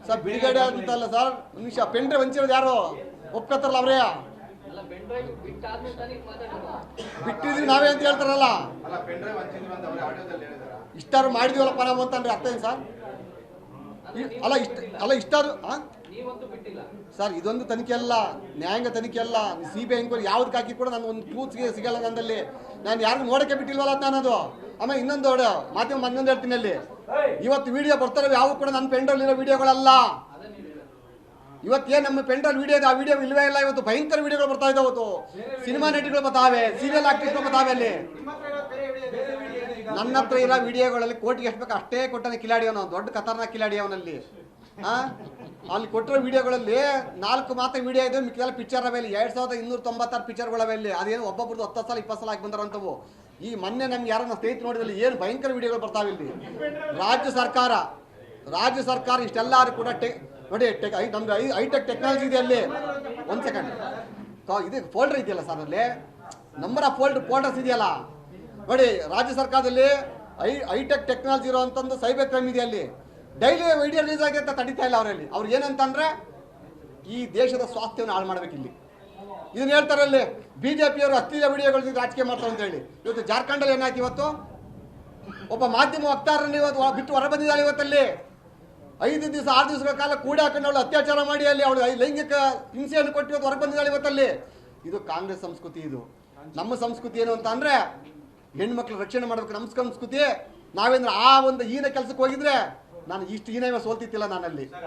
Sir ಬಿಡುಗಡೆ ಅಂತಲ್ಲ sir, ನಿಮಿಷ ಪೆನ್ ಡ್ರೈವ್ ಹಂಚಿರೋದು ಯಾರು ಒಪ್ಕೋತಾರಲ್ಲ ಅವರೇ ಬಿಟ್ಟಿದ್ವಿ ನಾವೇ ಅಂತ ಹೇಳ್ತಾರಲ್ಲ. ಇಷ್ಟಾರು ಮಾಡಿದೀವಲ್ಲಪ್ಪ ನಾವು ಅಂತಂದ್ರೆ ಅರ್ಥ ಏನು ಸರ್? ಇಷ್ಟಾರು ಸರ್ ಇದೊಂದು ತನಿಖೆ ಅಲ್ಲ, ನ್ಯಾಯಾಂಗ ತನಿಖೆ ಅಲ್ಲ. CBI ಎಂಕ್ವೈರಿ ಯಾವ್ದಕ್ಕೆ ಹಾಕಿ ಕೂಡ ನಾನು ಒಂದು ಟ್ರೂತ್ಗೆ ಸಿಗಲ್ಲ ನಂದಲ್ಲಿ. ನಾನು ಯಾರಿಗೂ ನೋಡಕ್ಕೆ ಬಿಟ್ಟಿಲ್ವಲ್ಲ ಅಂತ ಅನ್ನೋದು. ಆಮೇಲೆ ಇನ್ನೊಂದು ಮಾಧ್ಯಮ ಇನ್ನೊಂದು ಹೇಳ್ತೀನಿ, ಅಲ್ಲಿ ಇವತ್ತು ವಿಡಿಯೋ ಬರ್ತಾರೆ ಯಾವ ಕೂಡ ನನ್ನ ಪೆಂಡ್ರೈವ್ ಇರೋ ವಿಡಿಯೋಗಳಲ್ಲ. ಇವತ್ತೇನು ನಮ್ಮ ಪೆಂಡ್ರೈವ್ ವಿಡಿಯೋ ಇದೆ, ಆ ವಿಡಿಯೋ ಇಲ್ವೇ ಇಲ್ಲ. ಇವತ್ತು ಭಯಂಕರ ವಿಡಿಯೋಗಳು ಬರ್ತಾ ಇದ್ದಾವೆ. ಇವತ್ತು ಸಿನಿಮಾ ನಟಿಗಳು ಬರ್ತಾವೆ, ಸೀರಿಯಲ್ ಆಕ್ಟ್ರೆಸ್ಗಳು ಬರ್ತಾವೆ. ಅಲ್ಲಿ ನನ್ನ ಹತ್ರ ಇರೋ ವಿಡಿಯೋಗಳಲ್ಲಿ ಕೋಟಿಗೆ ಎಷ್ಟು ಬೇಕು ಅಷ್ಟೇ ಕೊಟ್ಟಾನೆ ಕಿಲಾಡಿ ಅವನು, ದೊಡ್ಡ ಖತರ್ನಾಕ್ ಕಿಲಾಡಿ ಅವನಲ್ಲಿ. ಅಲ್ಲಿ ಕೊಟ್ಟಿರೋ ವಿಡಿಯೋಗಳಲ್ಲಿ 4 ಮಾತ್ರ ವಿಡಿಯೋ ಇದೆ, ಮಿಕ್ಕೆಲ್ಲ ಪಿಕ್ಚರ್ ಅವೆ. 2296 ಪಿಕ್ಚರ್ಗಳವೆ ಅಲ್ಲಿ. ಅದೇನು ಒಬ್ಬೊಬ್ರದ್ದು 10 ಸಲ 20 ಸಲ ಹಾಕಿ ಬಂದಾರಂತವು. ಈ ಮೊನ್ನೆ ನಮ್ಗೆ ಯಾರನ್ನ ಸ್ನೇಹಿತರು ನೋಡಿದಲ್ಲಿ ಏನು ಭಯಂಕರ ವಿಡಿಯೋಗಳು ಬರ್ತಾವೆ ಇಲ್ಲಿ. ರಾಜ್ಯ ಸರ್ಕಾರ ಇಷ್ಟೆಲ್ಲರೂ ಕೂಡ ನೋಡಿ ನಮ್ದು ಹೈಟೆಕ್ ಟೆಕ್ನಾಲಜಿ ಇದೆ ಅಲ್ಲಿ. ಒಂದು ಸೆಕೆಂಡ್, ಇದು ಫೋಲ್ಡರ್ ಇದೆಯಲ್ಲ ಸರ್, ಅಲ್ಲಿ ನಂಬರ್ ಆಫ್ ಫೋಲ್ಡರ್ಸ್ ಇದೆಯಲ್ಲ ನೋಡಿ. ರಾಜ್ಯ ಸರ್ಕಾರದಲ್ಲಿ ಹೈಟೆಕ್ ಟೆಕ್ನಾಲಜಿ ಇರೋಂಥದ್ದು ಸೈಬರ್ ಕ್ರೈಮ್ ಇದೆ ಅಲ್ಲಿ. ಡೈಲಿ ವಿಡಿಯೋ ರಿಲೀಸ್ ಆಗಿ ಅಂತ ತಡೀತಾ ಇಲ್ಲ ಅವರಲ್ಲಿ. ಅವ್ರು ಏನಂತಂದ್ರೆ ಈ ದೇಶದ ಸ್ವಾಸ್ಥ್ಯವನ್ನು ಹಾಳು ಮಾಡ್ಬೇಕು ಇಲ್ಲಿ. ಇದನ್ನ ಹೇಳ್ತಾರೆ ಅಲ್ಲಿ BJPಯವರು ಅಶ್ಲೀಲ ವಿಡಿಯೋಗಳು ರಾಜಕೀಯ ಮಾಡ್ತಾರೆ ಅಂತ ಹೇಳಿ. ಇವತ್ತು ಜಾರ್ಖಂಡಲ್ಲಿ ಏನಾಯ್ತು, ಇವತ್ತು ಒಬ್ಬ ಮಾಧ್ಯಮ ವಕ್ತಾರರಲ್ಲಿ ಇವತ್ತು ಬಿಟ್ಟು ಹೊರ ಬಂದಿದ್ದಾಳೆ. ಇವತ್ತಲ್ಲಿ 5 ದಿವಸ 6 ದಿವಸಗಳ ಕಾಲ ಕೂಡಿ ಹಾಕೊಂಡು ಅವಳು ಅತ್ಯಾಚಾರ ಮಾಡಿ ಅಲ್ಲಿ ಅವಳು ಲೈಂಗಿಕ ಹಿಂಸೆಯನ್ನು ಕೊಟ್ಟು ಇವತ್ತು ಹೊರ ಬಂದಿದ್ದಾಳೆ ಇವತ್ತಲ್ಲಿ. ಇದು ಕಾಂಗ್ರೆಸ್ ಸಂಸ್ಕೃತಿ. ಇದು ನಮ್ಮ ಸಂಸ್ಕೃತಿ ಏನು ಅಂತ ಅಂದ್ರೆ ಹೆಣ್ಮಕ್ಳು ರಕ್ಷಣೆ ಮಾಡ್ಬೇಕು ನಮ್ಮ ಸಂಸ್ಕೃತಿ. ನಾವೇಂದ್ರೆ ಆ ಒಂದು ಹೀನ ಕೆಲಸಕ್ಕೆ ಹೋಗಿದ್ರೆ ನಾನು ಇಷ್ಟು ಹೀನ ಸೋಲ್ತಿತ್ತಿಲ್ಲ ನಾನಲ್ಲಿ.